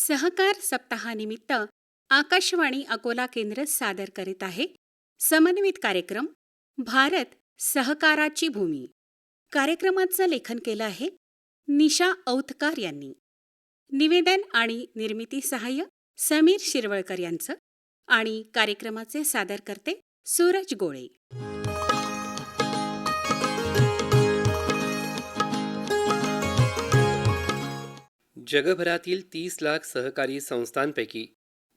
सहकार सप्ताहानिमित्त आकाशवाणी अकोला केंद्र सादर करीत आहे समन्वित कार्यक्रम भारत सहकाराची भूमी. कार्यक्रमाचं लेखन केलं आहे निशा औतकार यांनी. निवेदन आणि निर्मिती सहाय्य समीर शिरवळकर यांचं. आणि कार्यक्रमाचे सादर करते सूरज गोळे. जगभरातील 30 लाख सहकारी संस्थांपैकी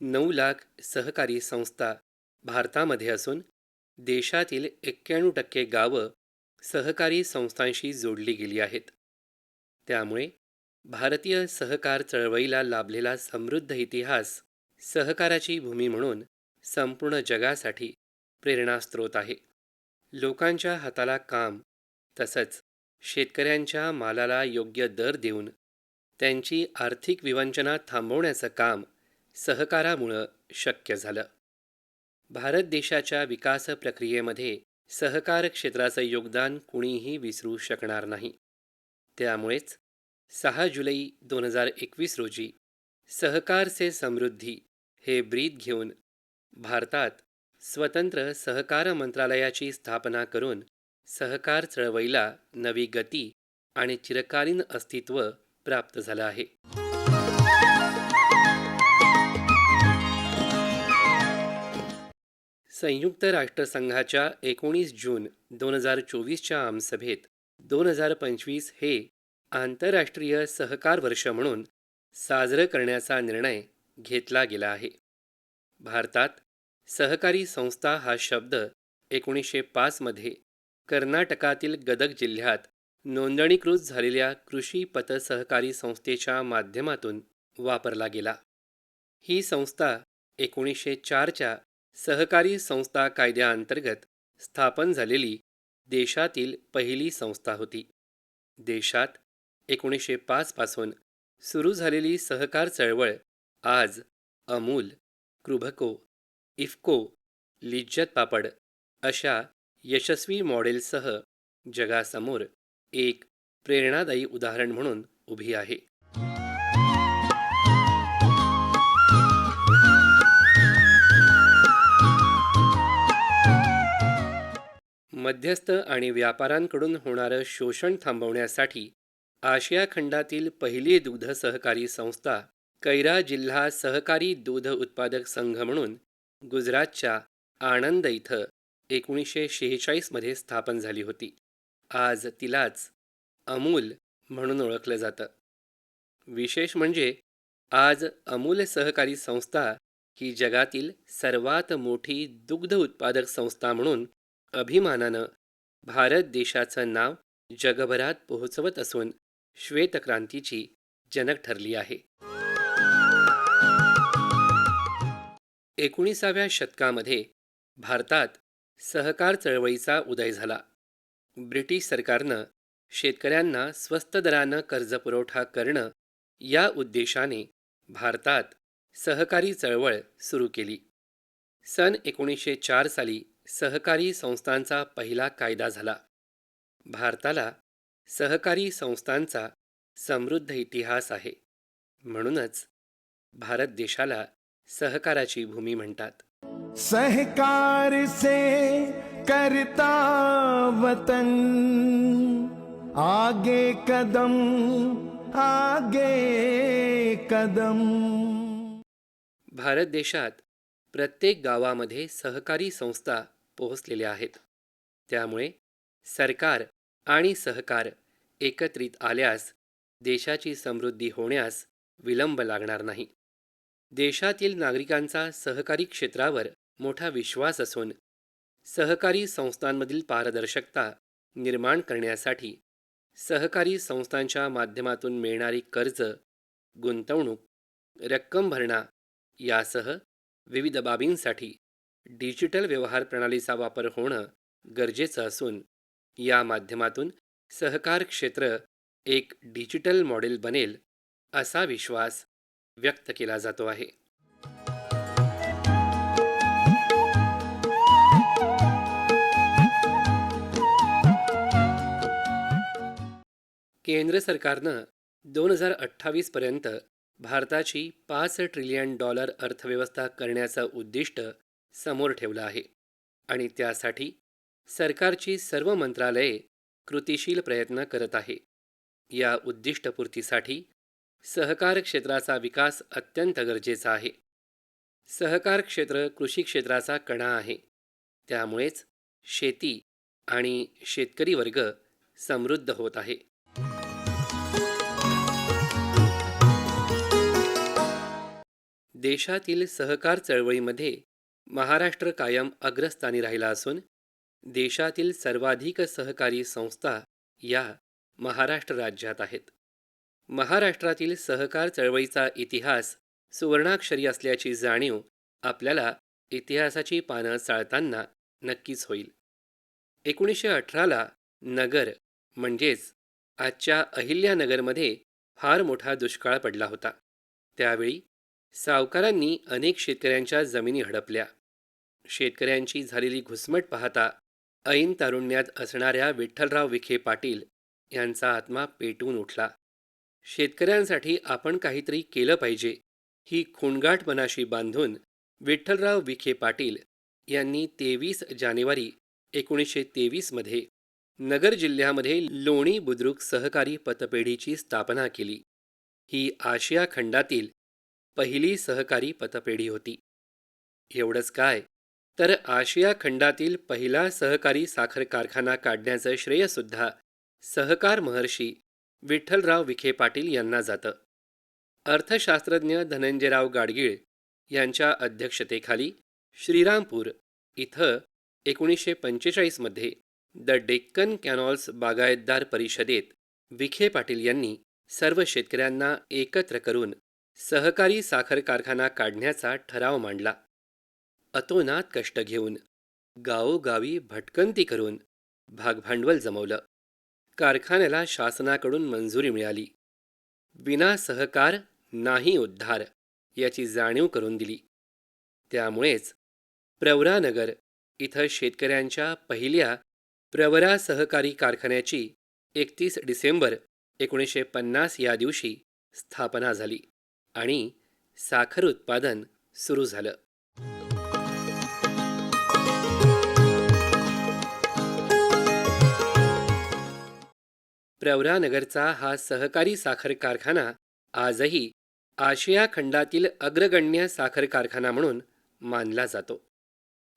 9 लाख सहकारी संस्था भारतामध्ये असून देशातील 91% गावं सहकारी संस्थांशी जोडली गेली आहेत. त्यामुळे भारतीय सहकार चळवळीला लाभलेला समृद्ध इतिहास सहकाराची भूमी म्हणून संपूर्ण जगासाठी प्रेरणास्त्रोत आहे. लोकांच्या हाताला काम तसंच शेतकऱ्यांच्या मालाला योग्य दर देऊन त्यांची आर्थिक विवंचना थांबवण्याचं काम सहकारामुळं शक्य झालं. भारत देशाच्या विकास प्रक्रियेमध्ये सहकार क्षेत्राचं योगदान कुणीही विसरू शकणार नाही. त्यामुळेच 6 जुलै 2021 रोजी सहकार से समृद्धी हे ब्रीद घेऊन भारतात स्वतंत्र सहकार मंत्रालयाची स्थापना करून सहकार चळवळीला नवी गती आणि चिरकालीन अस्तित्व प्राप्त झालं आहे. संयुक्त राष्ट्रसंघाच्या 19 जून 2024च्या आमसभेत 2025 हे आंतरराष्ट्रीय सहकार वर्ष म्हणून साजरं करण्याचा निर्णय घेतला गेला आहे. भारतात सहकारी संस्था हा शब्द 1905 मध्ये कर्नाटकातील गदग जिल्ह्यात नोंदणीकृत झालेल्या कृषी पतसहकारी संस्थेच्या माध्यमातून वापरला गेला. ही संस्था 1904च्या सहकारी संस्था कायद्याअंतर्गत स्थापन झालेली देशातील पहिली संस्था होती. देशात 1905 पासून सुरू झालेली सहकार चळवळ आज अमूल, कृभको, इफको, लिज्जत पापड अशा यशस्वी मॉडेलसह जगासमोर एक प्रेरणादायी उदाहरण म्हणून उभी आहे. मध्यस्थ आणि व्यापाऱ्यांकडून होणारं शोषण थांबवण्यासाठी आशिया खंडातील पहिली दुग्ध सहकारी संस्था कैरा जिल्हा सहकारी दूध उत्पादक संघ म्हणून गुजरातच्या आणंद इथं 1946 मध्ये स्थापन झाली होती. आज तिलाच अमूल म्हणून ओळखलं जातं. विशेष म्हणजे आज अमूल सहकारी संस्था ही जगातील सर्वात मोठी दुग्ध उत्पादक संस्था म्हणून अभिमानानं भारत देशाचं नाव जगभरात पोहोचवत असून श्वेतक्रांतीची जनक ठरली आहे. 19व्या शतकामध्ये भारतात सहकार चळवळीचा उदय झाला. ब्रिटिश सरकारनं शेतकऱ्यांना स्वस्त दरानं कर्जपुरवठा करणं या उद्देशाने भारतात सहकारी चळवळ सुरू केली. सन 1904 साली सहकारी संस्थांचा पहिला कायदा झाला. भारताला सहकारी संस्थांचा समृद्ध इतिहास आहे. म्हणूनच भारत देशाला सहकाराची भूमी म्हणतात. सहकार से करता वतन आगे कदम आगे कदम. भारत देशात प्रत्येक गावामध्ये सहकारी संस्था पोहोचलेल्या आहेत. त्यामुळे सरकार आणि सहकार एकत्रित आल्यास देशाची समृद्धी होण्यास विलंब लागणार नाही. देशातील नागरिकांचा सहकारी क्षेत्रावर मोठा विश्वास असून सहकारी संस्थांमधील पारदर्शकता निर्माण करण्यासाठी सहकारी संस्थांच्या माध्यमातून मिळणारी कर्ज, गुंतवणूक, रक्कम भरणा यासह विविध बाबींसाठी डिजिटल व्यवहार प्रणालीचा वापर होणं गरजेचं असून या माध्यमातून सहकार क्षेत्र एक डिजिटल मॉडेल बनेल असा विश्वास व्यक्त केला जातो आहे. केंद्र सरकारनं 2028 पर्यंत भारताची $5 ट्रिलियन अर्थव्यवस्था करण्याचं उद्दिष्ट समोर ठेवलं आहे आणि त्यासाठी सरकारची सर्व मंत्रालये कृतिशील प्रयत्न करत आहे. या उद्दिष्टपूर्तीसाठी सहकार क्षेत्राचा विकास अत्यंत गरजेचा आहे. सहकार क्षेत्र कृषी क्षेत्राचा कणा आहे. त्यामुळेच शेती आणि शेतकरी वर्ग समृद्ध होत आहे. देशातील सहकार चळवळीमध्ये महाराष्ट्र कायम अग्रस्थानी राहिला असून देशातील सर्वाधिक सहकारी संस्था या महाराष्ट्र राज्यात आहेत. महाराष्ट्रातील सहकार चळवळीचा इतिहास सुवर्णाक्षरी असल्याची जाणीव आपल्याला इतिहासाची पानं चाळताना नक्कीच होईल. 1918ला नगर म्हणजेच आजच्या अहिल्यानगरमध्ये फार मोठा दुष्काळ पडला होता. त्यावेळी सावकारांनी अनेक शेतकऱ्यांच्या जमिनी हडपल्या. शेतकऱ्यांची झालेली घुसमट पाहता ऐन तारुण्यात असणाऱ्या विठ्ठलराव विखे पाटील यांचा आत्मा पेटून उठला. शेतकऱ्यांसाठी आपण काहीतरी केलं पाहिजे ही खुणगाठ मनाशी बांधून विठ्ठलराव विखे पाटील यांनी 23 जानेवारी 1923 मध्ये नगर जिल्ह्यामध्ये लोणी बुद्रुक सहकारी पतपेढीची स्थापना केली. ही आशिया खंडातील पहिली सहकारी पतपेढी होती. एवढंच काय, तर आशिया खंडातील पहिला सहकारी साखर कारखाना काढण्याचं श्रेयसुद्धा सहकार महर्षी विठ्ठलराव विखे पाटील यांना जातं. अर्थशास्त्रज्ञ धनंजयराव गाडगीळ यांच्या अध्यक्षतेखाली श्रीरामपूर इथं 1945 मध्ये द डेक्कन कॅनॉल्स बागायतदार परिषदेत विखे पाटील यांनी सर्व शेतकऱ्यांना एकत्र करून सहकारी साखर कारखाना काढण्याचा ठराव मांडला. अतोनात कष्ट घेऊन गावोगावी भटकंती करून भागभांडवल जमवलं. कारखान्याला शासनाकडून मंजुरी मिळाली. विना सहकार नाही उद्धार याची जाणीव करून दिली. त्यामुळेच प्रवरानगर इथं शेतकऱ्यांच्या पहिल्या प्रवरा सहकारी कारखान्याची 31 डिसेंबर 1950 या दिवशी स्थापना झाली आणि साखर उत्पादन सुरू झालं. प्रवरानगरचा हा सहकारी साखर कारखाना आजही आशिया खंडातील अग्रगण्य साखर कारखाना म्हणून मानला जातो.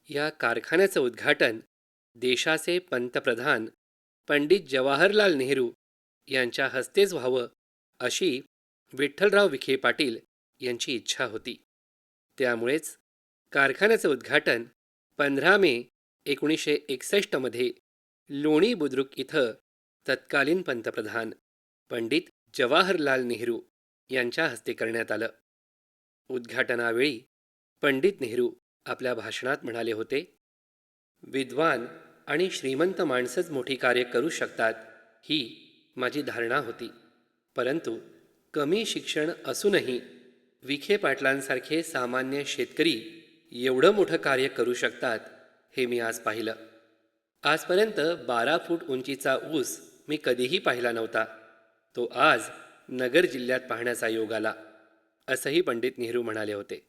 या कारखान्याचं उद्घाटन देशाचे पंतप्रधान पंडित जवाहरलाल नेहरू यांच्या हस्तेच व्हावं अशी विठ्ठलराव विखे पाटील यांची इच्छा होती. त्यामुळेच कारखान्याचं उद्घाटन 15 मे 1961 मध्ये लोणी बुद्रुक इथं तत्कालीन पंतप्रधान पंडित जवाहरलाल नेहरू यांच्या हस्ते करण्यात आलं. उद्घाटनावेळी पंडित नेहरू आपल्या भाषणात म्हणाले होते, विद्वान आणि श्रीमंत माणसंच मोठी कार्य करू शकतात ही माझी धारणा होती. परंतु कमी शिक्षण असूनही विखे पाटलांसारखे सामान्य शेतकरी एवढं मोठं कार्य करू शकतात हे मी आज पाहिलं. आजपर्यंत 12 फूट उंचीचा ऊस मी कधीही पाहिला नव्हता. तो आज नगर जिल्ह्यात पाहण्याचा योग आला, असंही पंडित नेहरू म्हणाले होते.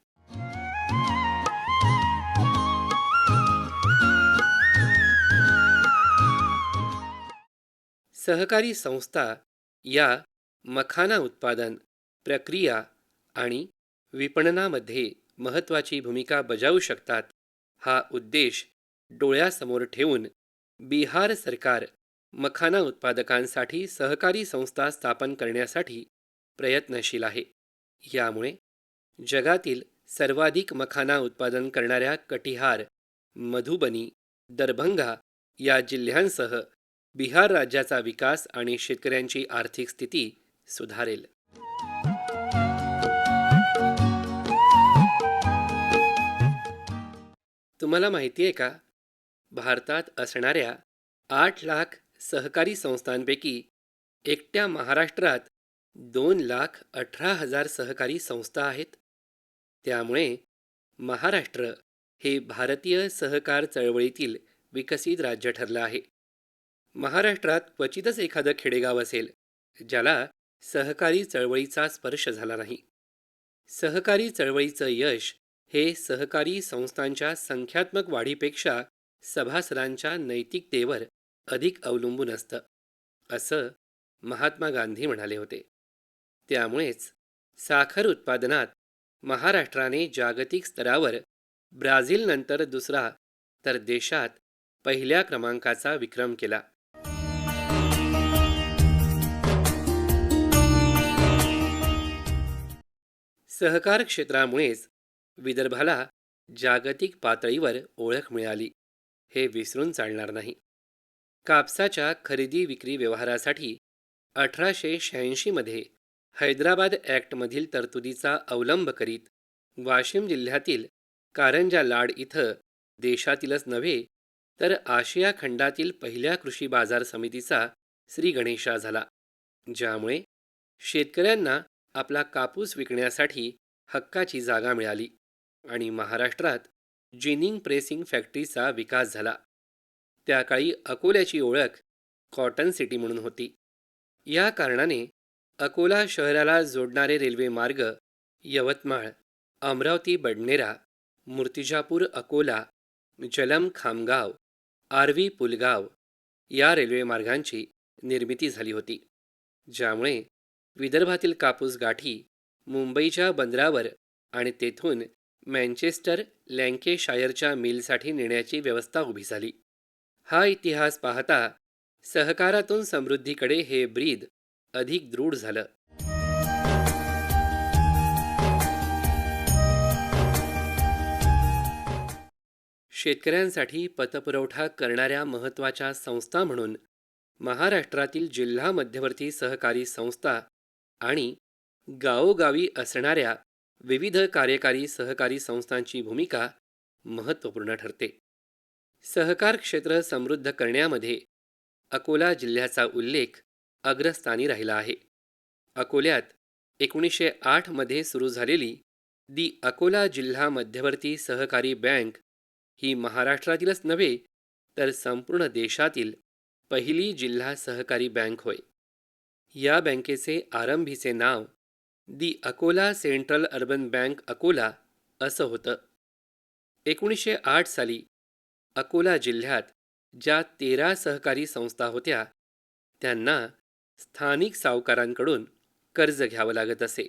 सहकारी संस्था या मखाना उत्पादन, प्रक्रिया आणि विपणनामध्ये महत्त्वाची भूमिका बजावू शकतात. हा उद्देश डोळ्यासमोर ठेवून बिहार सरकार मखाना उत्पादकांसाठी सहकारी संस्था स्थापन करण्यासाठी प्रयत्नशील आहे. यामुळे जगातील सर्वाधिक मखाना उत्पादन करणाऱ्या कटिहार, मधुबनी, दरभंगा या जिल्ह्यांसह बिहार राज्याचा विकास आणि शेतकऱ्यांची आर्थिक स्थिती सुधारेल. तुम्हाला माहिती आहे का, भारतात असणाऱ्या 8 लाख सहकारी संस्थांपैकी एकट्या महाराष्ट्रात 2,18,000 सहकारी संस्था आहेत. त्यामुळे महाराष्ट्र हे भारतीय सहकार चळवळीतील विकसित राज्य ठरलं आहे. महाराष्ट्रात क्वचितच एखादं खेडेगाव असेल ज्याला सहकारी चळवळीचा स्पर्श झाला नाही. सहकारी चळवळीचं यश हे सहकारी संस्थांच्या संख्यात्मक वाढीपेक्षा सभासदांच्या नैतिकतेवर अधिक अवलंबून असतं, असं महात्मा गांधी म्हणाले होते. त्यामुळेच साखर उत्पादनात महाराष्ट्राने जागतिक स्तरावर ब्राझीलनंतर दुसरा तर देशात पहिल्या क्रमांकाचा विक्रम केला. सहकार क्षेत्रामुळेच विदर्भाला जागतिक पातळीवर ओळख मिळाली, हे विसरून चालणार नाही. कापसाच्या खरेदी विक्री व्यवहारासाठी 1886 मध्ये हैदराबाद ॲक्टमधील तरतुदीचा अवलंब करीत वाशिम जिल्ह्यातील कारंजा लाड इथं देशातीलच नव्हे तर आशिया खंडातील पहिल्या कृषी बाजार समितीचा श्रीगणेशा झाला, ज्यामुळे शेतकऱ्यांना आपला कापूस विकण्यासाठी हक्काची जागा मिळाली आणि महाराष्ट्रात जिनिंग प्रेसिंग फॅक्टरीचा विकास झाला. त्या काळी अकोल्याची ओळख कॉटन सिटी म्हणून होती. या कारणाने अकोला शहराला जोडणारे रेल्वे मार्ग यवतमाळ, अमरावती बडनेरा, मूर्तिजापूर अकोला, जलम खामगाव, आर्वी पुलगाव या रेल्वे मार्गांची निर्मिती झाली होती, ज्यामुळे विदर्भातील कापूस गाठी मुंबईच्या बंदरावर आणि तेथून मँचेस्टर लँकेशायरच्या मिलसाठी नेण्याची व्यवस्था उभी झाली. हा इतिहास पाहता सहकारातून समृद्धीकडे हे ब्रीद अधिक दृढ झालं. शेतकऱ्यांसाठी पतपुरवठा करणाऱ्या महत्त्वाच्या संस्था म्हणून महाराष्ट्रातील जिल्हा मध्यवर्ती सहकारी संस्था आणि गावोगावी असणाऱ्या विविध कार्यकारी सहकारी संस्थांची भूमिका महत्त्वपूर्ण ठरते. सहकार क्षेत्र समृद्ध करण्यामध्ये अकोला जिल्ह्याचा उल्लेख अग्रस्थानी राहिला आहे. अकोल्यात 1908 मध्ये सुरू झालेली दी अकोला जिल्हा मध्यवर्ती सहकारी बँक ही महाराष्ट्रातीलच नव्हे तर संपूर्ण देशातील पहिली जिल्हा सहकारी बँक होय. या बँकेचे आरंभीचे नाव the Akola central urban bank Akola असं होतं. 1908 साली अकोला जिल्ह्यात ज्या 13 सहकारी संस्था होत्या त्यांना स्थानिक सावकारांकडून कर्ज घ्यावं लागत असे.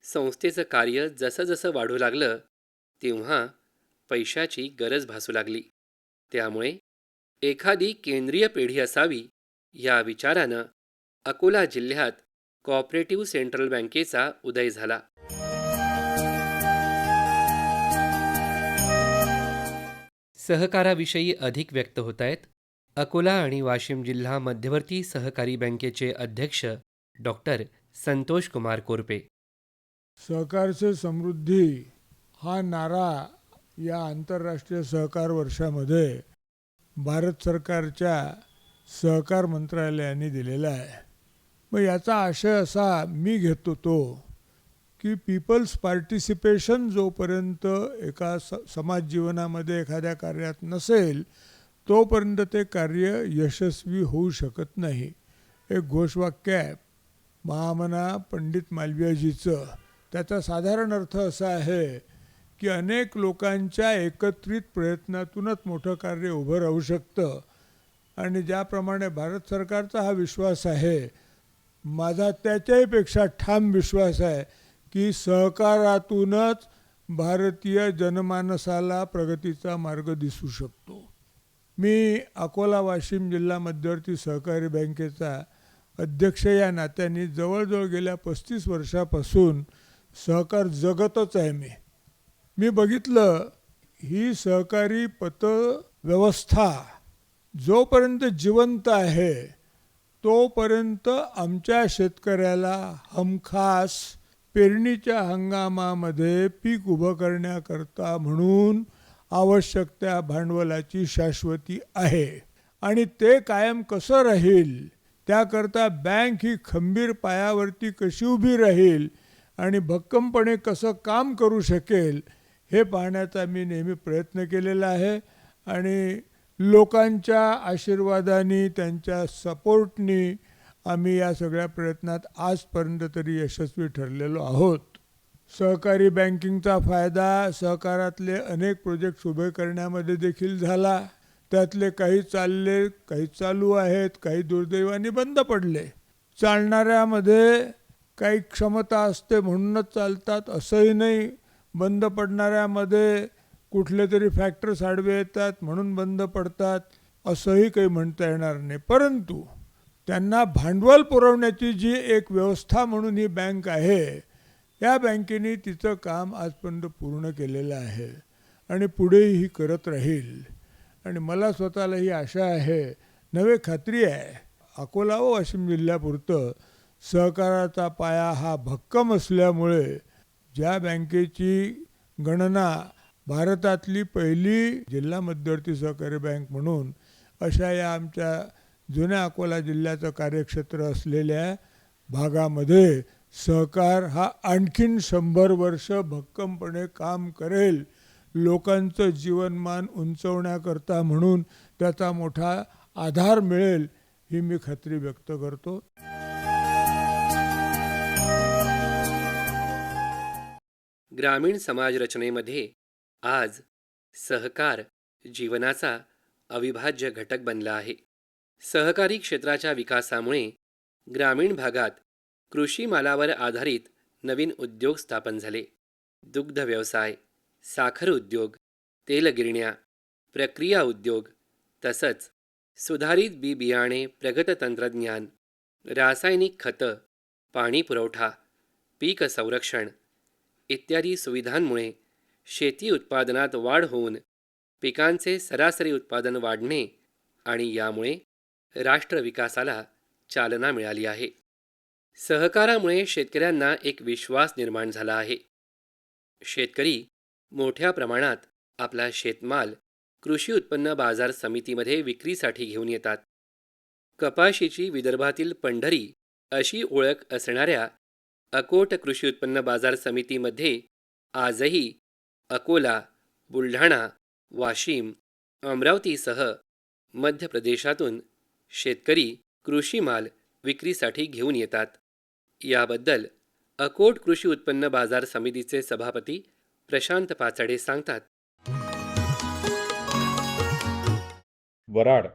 संस्थेचं कार्य जसं जसं वाढू लागलं तेव्हा पैशाची गरज भासू लागली. त्यामुळे एखादी केंद्रीय पेढी असावी या विचारानं अकोला जिल्ह्यात कॉपरेटिव्ह सेंट्रल बँकेचा उदय झाला. सहकाराविषयी अधिक व्यक्त होत आहेत अकोला आणि वाशिम जिल्हा मध्यवर्ती सहकारी बँकेचे अध्यक्ष डॉक्टर संतोष कुमार कोरपे. सहकार से समृद्धी हा नारा या आंतरराष्ट्रीय सहकार वर्षामध्ये भारत सरकारच्या सहकार मंत्रालयाने दिलेला आहे. मग याचा आशय असा मी घेतो तो की पीपल्स पार्टिसिपेशन जोपर्यंत एका समाज जीवनामध्ये एखाद्या कार्यात नसेल तोपर्यंत ते कार्य यशस्वी होऊ शकत नाही. एक घोषवाक्य आहे महामना पंडित मालवीयजीचं. त्याचा साधारण अर्थ असा आहे की अनेक लोकांच्या एकत्रित प्रयत्नातूनच मोठं कार्य उभं राहू शकतं. आणि ज्याप्रमाणे भारत सरकारचा हा विश्वास आहे, माझा त्याच्याहीपेक्षा ठाम विश्वास आहे की सहकारातूनच भारतीय जनमानसाला प्रगतीचा मार्ग दिसू शकतो. मी अकोला वाशिम जिल्हा मध्यवर्ती सहकारी बँकेचा अध्यक्ष या नात्याने जवळजवळ गेल्या 35 वर्षापासून सहकार जगतच आहे. मी बघितलं ही सहकारी पतव्यवस्था जोपर्यंत जिवंत आहे तोपर्यंत आमच्या शेतकऱ्याला हमखास पेरणीच्या हंगामामध्ये पीक उभं करण्याकरता म्हणून आवश्यक त्या भांडवलाची शाश्वती आहे. आणि ते कायम कसं राहील त्याकरता बँक ही खंबीर पायावरती कशी उभी राहील आणि भक्कमपणे कसं काम करू शकेल हे पाहण्याचा मी नेहमी प्रयत्न केलेला आहे. आणि लोकांच्या आशीर्वादाने त्यांच्या सपोर्टनी आम्ही या सगळ्या प्रयत्नात आजपर्यंत तरी यशस्वी ठरलेलो आहोत. सहकारी बँकिंगचा फायदा सहकारातले अनेक प्रोजेक्ट्स उभे करण्यामध्ये देखील झाला. त्यातले काही चालले, काही चालू आहेत, काही दुर्दैवाने बंद पडले. चालणाऱ्यामध्ये काही क्षमता असते म्हणूनच चालतात असंही नाही. बंद पडणाऱ्यामध्ये कुठले तरी फॅक्टर्स आडवे येतात म्हणून बंद पडतात असंही काही म्हणता येणार नाही. परंतु त्यांना भांडवल पुरवण्याची जी एक व्यवस्था म्हणून ही बँक आहे, या बँकेने तिचं काम आजपर्यंत पूर्ण केलेलं आहे आणि पुढेही करत राहील. आणि मला स्वतःला ही आशा आहे, नवे खात्री आहे, अकोला व वाशिम जिल्ह्यापुरतं सहकाराचा पाया हा भक्कम असल्यामुळे ज्या बँकेची गणना भारतातली पहिली जिल्हा मध्यवर्ती सहकारी बँक म्हणून अशा या आमच्या जुन्या अकोला जिल्ह्याचं कार्यक्षेत्र असलेल्या भागामध्ये सहकार हा आणखीन 100 वर्ष भक्कमपणे काम करेल, लोकांचं जीवनमान उंचवण्याकरता म्हणून त्याचा मोठा आधार मिळेल ही मी खात्री व्यक्त करतो. ग्रामीण समाज रचनेमध्ये आज सहकार जीवनाचा अविभाज्य घटक बनला आहे. सहकारी क्षेत्राच्या विकासामुळे ग्रामीण भागात कृषी मालावर आधारित नवीन उद्योग स्थापन झाले. दुग्ध व्यवसाय, साखर उद्योग, तेलगिरण्या, प्रक्रिया उद्योग तसंच सुधारित बी बियाणे, प्रगत तंत्रज्ञान, रासायनिक खतं, पाणी पुरवठा, पीक संरक्षण इत्यादी सुविधांमुळे शेती उत्पादनात वाढ होऊन पिकांचे सरासरी उत्पादन वाढणे आणि यामुळे राष्ट्र विकासाला चालना मिळाली आहे. सहकारामुळे शेतकऱ्यांना एक विश्वास निर्माण झाला आहे. शेतकरी मोठ्या प्रमाणात आपला शेतमाल कृषी उत्पन्न बाजार समितीमध्ये विक्रीसाठी घेऊन येतात. कपाशीची विदर्भातील पंढरी अशी ओळख असणाऱ्या अकोट कृषी उत्पन्न बाजार समितीमध्ये आजही अकोला, बुलढाणा, वाशिम, अमरावतीसह मध्य प्रदेशातून शेतकरी कृषी माल विक्रीसाठी घेऊन येतात. याबद्दल अकोट कृषी उत्पन्न बाजार समितीचे सभापती प्रशांत पाचडे सांगतात. वराड,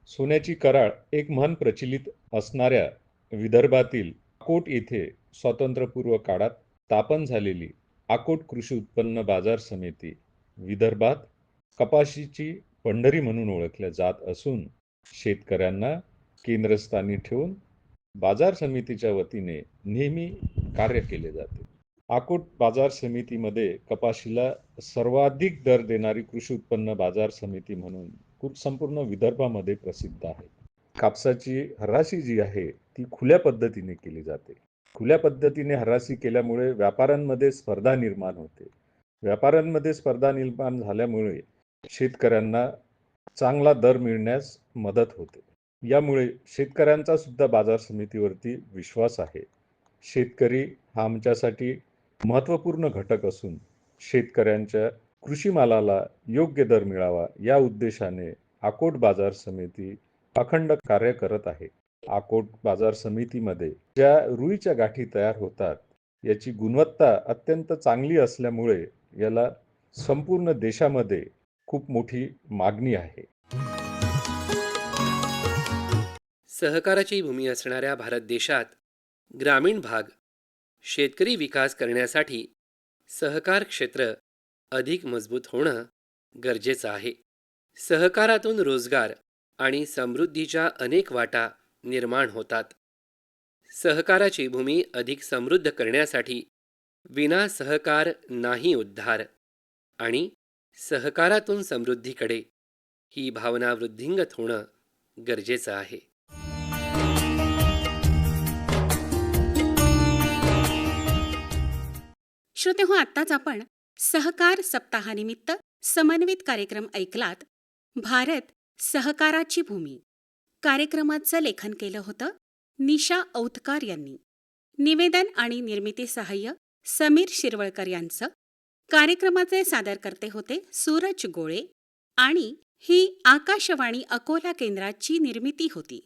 सोन्याची कराळ एक म्हण प्रचलित असणाऱ्या विदर्भातील अकोट येथे स्वातंत्र्यपूर्व काळात स्थापन झालेली अकोट कृषी उत्पन्न बाजार समिती विदर्भात कपाशीची पंढरी म्हणून ओळखल्या जात असून शेतकऱ्यांना केंद्रस्थानी ठेवून बाजार समितीच्या वतीने नेहमी कार्य केले जाते. अकोट बाजार समितीमध्ये कपाशीला सर्वाधिक दर देणारी कृषी उत्पन्न बाजार समिती म्हणून संपूर्ण विदर्भामध्ये प्रसिद्ध आहे. कापसाची हराशी जी आहे ती खुल्या पद्धतीने केली जाते. खुल्या पद्धतीने हराशी केल्यामुळे व्यापाऱ्यांमध्ये स्पर्धा निर्माण होते. व्यापाऱ्यांमध्ये स्पर्धा निर्माण झाल्यामुळे शेतकऱ्यांना चांगला दर मिळण्यास मदत होते. यामुळे शेतकऱ्यांचा सुद्धा बाजार समितीवरती विश्वास आहे. शेतकरी हा आमच्यासाठी महत्त्वपूर्ण घटक असून शेतकऱ्यांच्या कृषी मालाला योग्य दर मिळावा या उद्देशाने अकोट बाजार समिती अखंड कार्य करत आहे. अकोट बाजार समितीमध्ये ज्या रुईच्या गाठी तयार होतात याची गुणवत्ता अत्यंत चांगली असल्यामुळे याला संपूर्ण देशामध्ये खूप मोठी मागणी आहे. सहकाराची भूमी असणाऱ्या भारत देशात ग्रामीण भाग शेतकरी विकास करण्यासाठी सहकार क्षेत्र अधिक मजबूत होणं गरजेचं आहे. सहकारातून रोजगार आणि समृद्धीच्या अनेक वाटा निर्माण होतात. सहकाराची भूमी अधिक समृद्ध करण्यासाठी विना सहकार नाही उद्धार आणि सहकारातून समृद्धीकडे ही भावना वृद्धिंगत होणं गरजेचं आहे. श्रोतेहो, आत्ताच आपण सहकार सप्ताहानिमित्त समन्वित कार्यक्रम ऐकलात. भारत सहकाराची भूमी. कार्यक्रमाचं लेखन केलं होतं निशा औतकार यांनी. निवेदन आणि निर्मिती सहाय्य समीर शिरवळकर यांचं. कार्यक्रमाचे सादरकर्ते होते सूरज गोळे आणि ही आकाशवाणी अकोला केंद्राची निर्मिती होती.